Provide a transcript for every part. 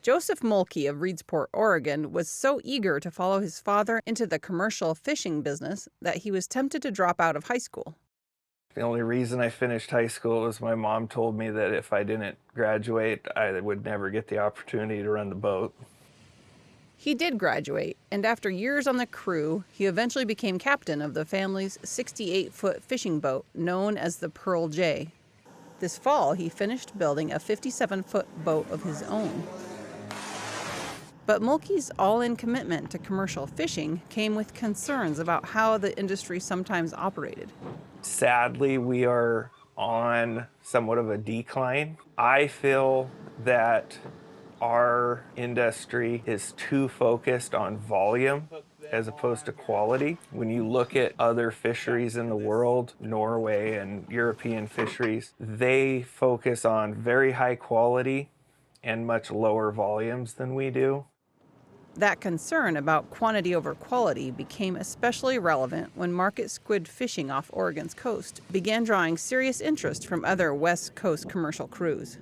Joseph Mulkey of Reedsport, Oregon, was so eager to follow his father into the commercial fishing business that he was tempted to drop out of high school. The only reason I finished high school was my mom told me that if I didn't graduate, I would never get the opportunity to run the boat. He did graduate, and after years on the crew, he eventually became captain of the family's 68-foot fishing boat known as the Pearl J. This fall, he finished building a 57-foot boat of his own. But Mulkey's all-in commitment to commercial fishing came with concerns about how the industry sometimes operated. Sadly, we are on somewhat of a decline. I feel that our industry is too focused on volume as opposed to quality. When you look at other fisheries in the world, Norway and European fisheries, they focus on very high quality and much lower volumes than we do. That concern about quantity over quality became especially relevant when market squid fishing off Oregon's coast began drawing serious interest from other West Coast commercial crews.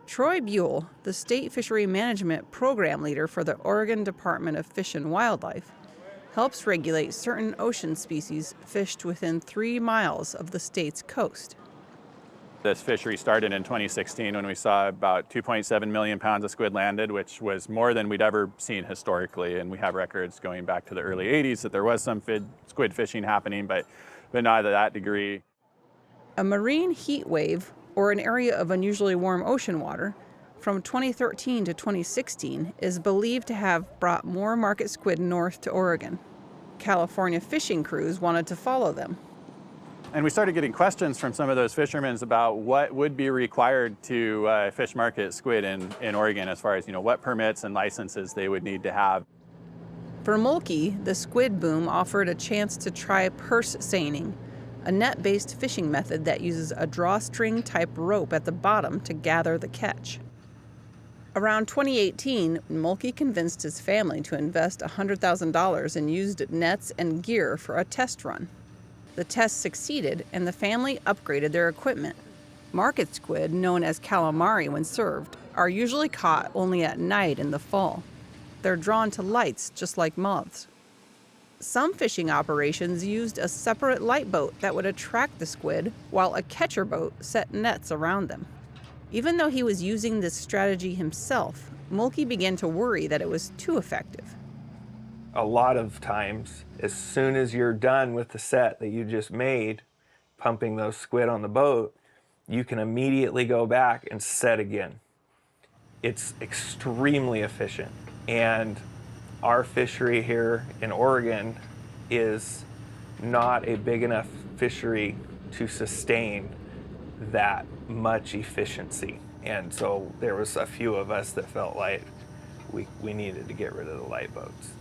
Troy Buell, the state fishery management program leader for the Oregon Department of Fish and Wildlife, helps regulate certain ocean species fished within 3 miles of the state's coast. This fishery started in 2016 when we saw about 2.7 million pounds of squid landed, which was more than we'd ever seen historically. And we have records going back to the early 80s that there was some squid fishing happening, but not to that degree. A marine heat wave, or an area of unusually warm ocean water, from 2013 to 2016 is believed to have brought more market squid north to Oregon. California fishing crews wanted to follow them. And we started getting questions from some of those fishermen about what would be required to fish market squid in Oregon as far as, what permits and licenses they would need to have. For Mulkey, the squid boom offered a chance to try purse seining, a net-based fishing method that uses a drawstring-type rope at the bottom to gather the catch. Around 2018, Mulkey convinced his family to invest $100,000 in used nets and gear for a test run. The test succeeded, and the family upgraded their equipment. Market squid, known as calamari when served, are usually caught only at night in the fall. They're drawn to lights just like moths. Some fishing operations used a separate light boat that would attract the squid, while a catcher boat set nets around them. Even though he was using this strategy himself, Mulkey began to worry that it was too effective. A lot of times, as soon as you're done with the set that you just made, pumping those squid on the boat, you can immediately go back and set again. It's extremely efficient. And our fishery here in Oregon is not a big enough fishery to sustain that much efficiency. And so there was a few of us that felt like we needed to get rid of the light boats.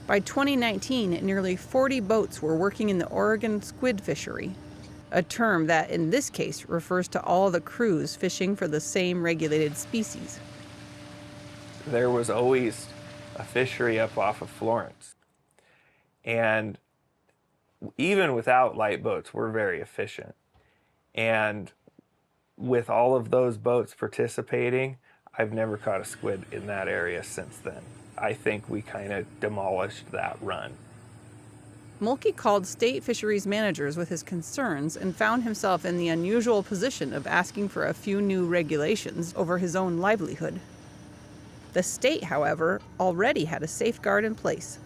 By 2019, nearly 40 boats were working in the Oregon squid fishery, a term that in this case refers to all the crews fishing for the same regulated species. There was always a fishery up off of Florence. And even without light boats, we're very efficient. And with all of those boats participating, I've never caught a squid in that area since then. I think we kind of demolished that run. Mulkey called state fisheries managers with his concerns and found himself in the unusual position of asking for a few new regulations over his own livelihood. The state, however, already had a safeguard in place.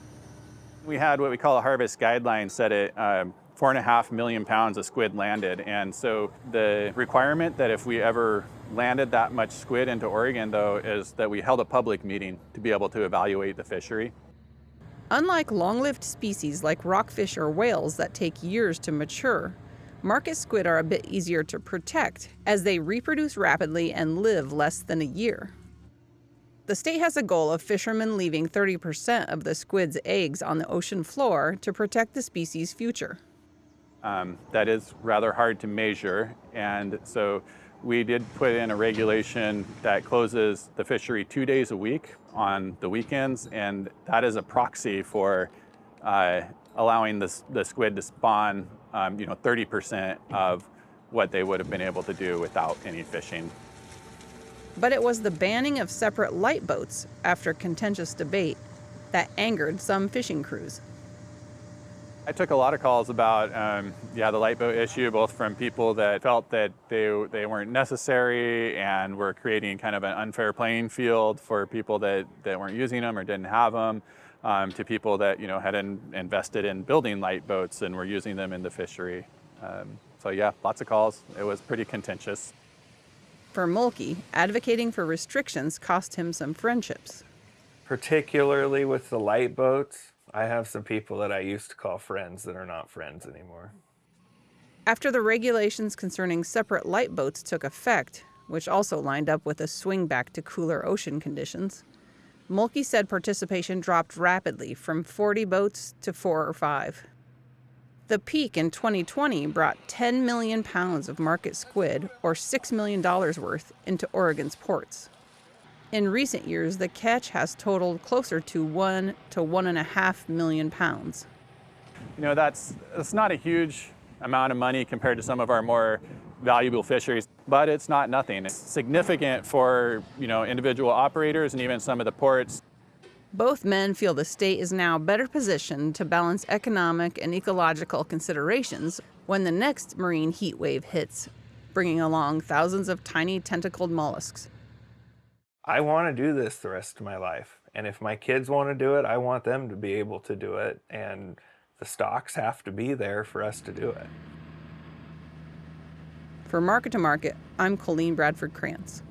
We had what we call a harvest guideline set at 4.5 million pounds of squid landed. And so the requirement that if we ever landed that much squid into Oregon, though, is that we held a public meeting to be able to evaluate the fishery. Unlike long-lived species like rockfish or whales that take years to mature, market squid are a bit easier to protect as they reproduce rapidly and live less than a year. The state has a goal of fishermen leaving 30% of the squid's eggs on the ocean floor to protect the species' future. That is rather hard to measure, and so we did put in a regulation that closes the fishery 2 days a week on the weekends, and that is a proxy for allowing the squid to spawn 30% of what they would have been able to do without any fishing. But it was the banning of separate light boats after contentious debate that angered some fishing crews. I took a lot of calls about the light boat issue, both from people that felt that they weren't necessary and were creating kind of an unfair playing field for people that weren't using them or didn't have them, to people that had invested in building light boats and were using them in the fishery. So yeah, lots of calls. It was pretty contentious. For Mulkey, advocating for restrictions cost him some friendships. Particularly with the light boats, I have some people that I used to call friends that are not friends anymore. After the regulations concerning separate light boats took effect, which also lined up with a swing back to cooler ocean conditions, Mulkey said participation dropped rapidly from 40 boats to 4 or 5. The peak in 2020 brought 10 million pounds of market squid, or $6 million worth, into Oregon's ports. In recent years, the catch has totaled closer to 1 to 1.5 million pounds. That's not a huge amount of money compared to some of our more valuable fisheries, but it's not nothing. It's significant for individual operators and even some of the ports. Both men feel the state is now better positioned to balance economic and ecological considerations when the next marine heat wave hits, bringing along thousands of tiny tentacled mollusks. I want to do this the rest of my life. And if my kids want to do it, I want them to be able to do it. And the stocks have to be there for us to do it. For Market to Market, I'm Colleen Bradford Krantz.